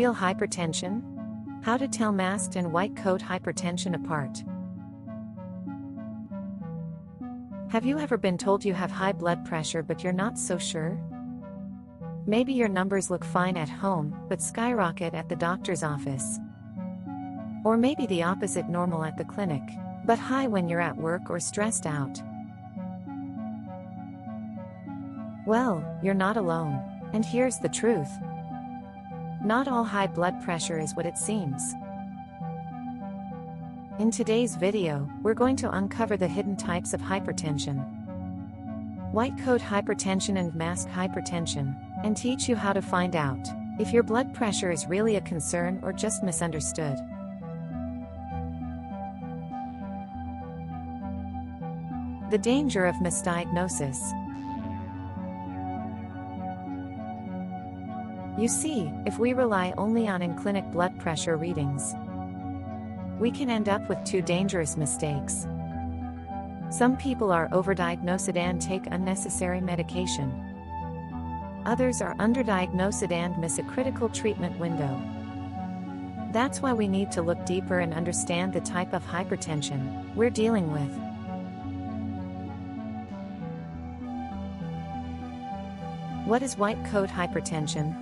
real hypertension? How to tell masked and white coat hypertension apart. Have you ever been told you have high blood pressure but you're not so sure? Maybe your numbers look fine at home, but skyrocket at the doctor's office. Or maybe the opposite, normal at the clinic, but high when you're at work or stressed out. Well, you're not alone. And here's the truth. Not all high blood pressure is what it seems. In today's video, we're going to uncover the hidden types of hypertension, white coat hypertension and masked hypertension, and teach you how to find out if your blood pressure is really a concern or just misunderstood. The danger of misdiagnosis. You see, if we rely only on in-clinic blood pressure readings, we can end up with two dangerous mistakes. Some people are overdiagnosed and take unnecessary medication. Others are underdiagnosed and miss a critical treatment window. That's why we need to look deeper and understand the type of hypertension we're dealing with. What is white coat hypertension?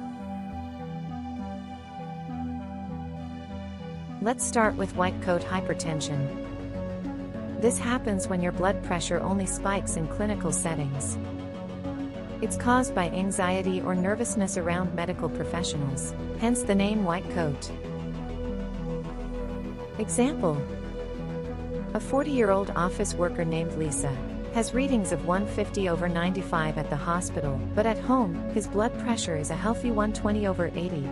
Let's start with white coat hypertension. This happens when your blood pressure only spikes in clinical settings. It's caused by anxiety or nervousness around medical professionals, hence the name white coat. Example: a 40-year-old office worker named Lisa has readings of 150/95 at the hospital, but at home, his blood pressure is a healthy 120/80.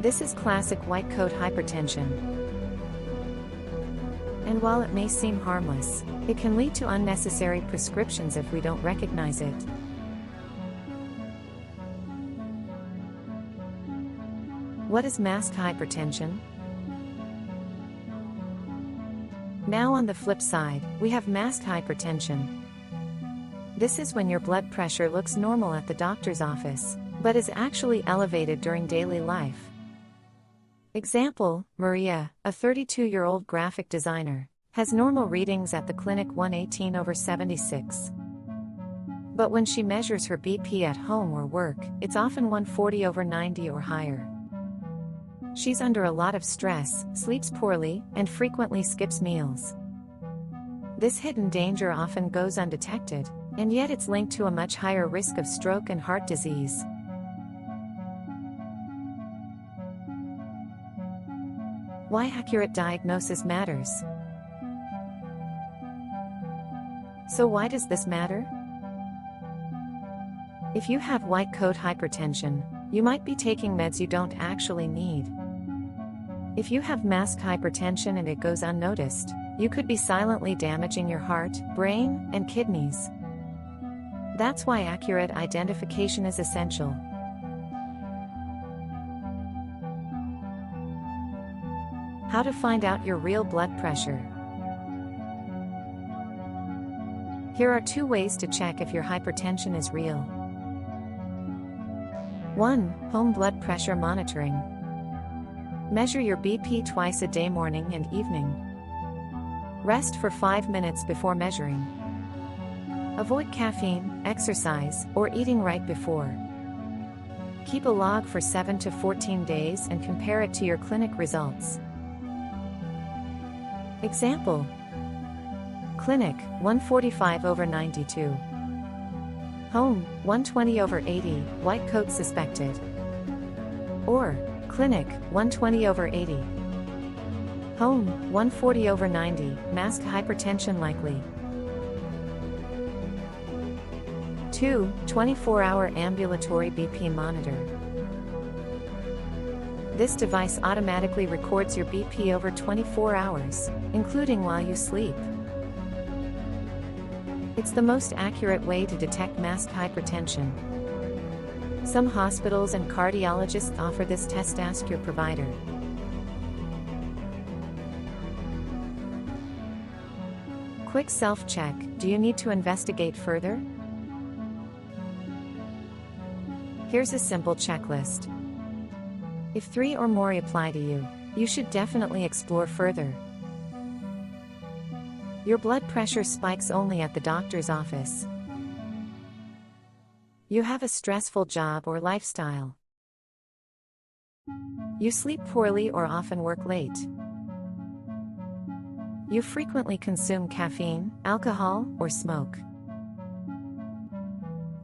This is classic white coat hypertension. And while it may seem harmless, it can lead to unnecessary prescriptions if we don't recognize it. What is masked hypertension? Now on the flip side, we have masked hypertension. This is when your blood pressure looks normal at the doctor's office, but is actually elevated during daily life. Example: Maria, a 32-year-old graphic designer, has normal readings at the clinic 118/76. But when she measures her BP at home or work, it's often 140/90 or higher. She's under a lot of stress, sleeps poorly, and frequently skips meals. This hidden danger often goes undetected, and yet it's linked to a much higher risk of stroke and heart disease. Why accurate diagnosis matters. So why does this matter? If you have white coat hypertension, you might be taking meds you don't actually need. If you have masked hypertension and it goes unnoticed, you could be silently damaging your heart, brain, and kidneys. That's why accurate identification is essential. How to find out your real blood pressure. Here are 2 ways to check if your hypertension is real. 1. Home blood pressure monitoring. Measure your BP twice a day, morning and evening. Rest for 5 minutes before measuring. Avoid caffeine, exercise, or eating right before. Keep a log for 7 to 14 days and compare it to your clinic results. Example: clinic, 145/92. Home, 120/80, white coat suspected. Or, clinic, 120/80. Home, 140/90, masked hypertension likely. 2. 24-hour ambulatory BP monitor. This device automatically records your BP over 24 hours, including while you sleep. It's the most accurate way to detect masked hypertension. Some hospitals and cardiologists offer this test. Ask your provider. Quick self-check: do you need to investigate further? Here's a simple checklist. If 3 or more apply to you, you should definitely explore further. Your blood pressure spikes only at the doctor's office. You have a stressful job or lifestyle. You sleep poorly or often work late. You frequently consume caffeine, alcohol, or smoke.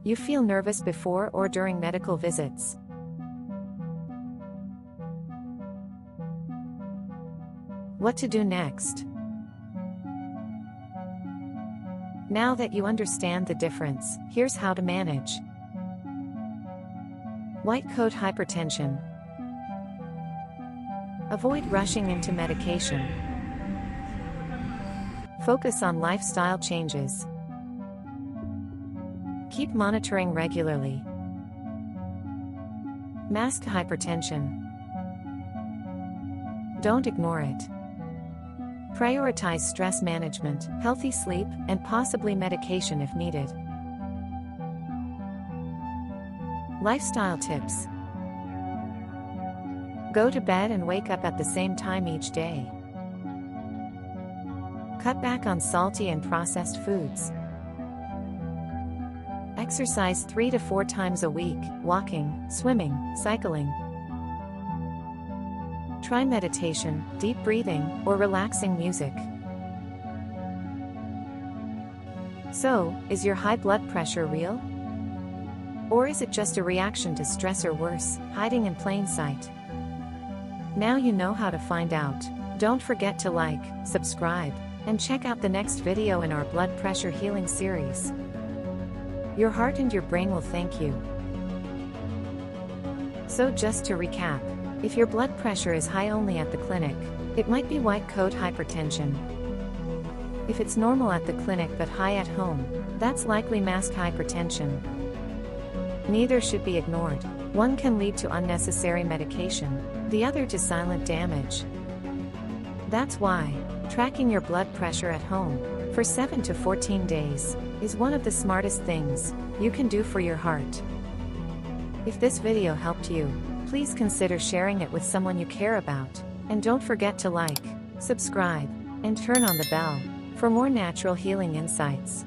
You feel nervous before or during medical visits. What to do next? Now that you understand the difference, here's how to manage. White coat hypertension. Avoid rushing into medication. Focus on lifestyle changes. Keep monitoring regularly. Mask hypertension. Don't ignore it. Prioritize stress management, healthy sleep, and possibly medication if needed. Lifestyle tips. Go to bed and wake up at the same time each day. Cut back on salty and processed foods. Exercise 3 to 4 times a week, walking, swimming, cycling. Try meditation, deep breathing, or relaxing music. So, is your high blood pressure real? Or is it just a reaction to stress or worse, hiding in plain sight? Now you know how to find out. Don't forget to like, subscribe, and check out the next video in our blood pressure healing series. Your heart and your brain will thank you. So just to recap, if your blood pressure is high only at the clinic, it might be white coat hypertension. If it's normal at the clinic but high at home, that's likely masked hypertension. Neither should be ignored. One can lead to unnecessary medication, the other to silent damage. That's why tracking your blood pressure at home for 7 to 14 days is one of the smartest things you can do for your heart. If this video helped you, please consider sharing it with someone you care about, and don't forget to like, subscribe, and turn on the bell for more natural healing insights.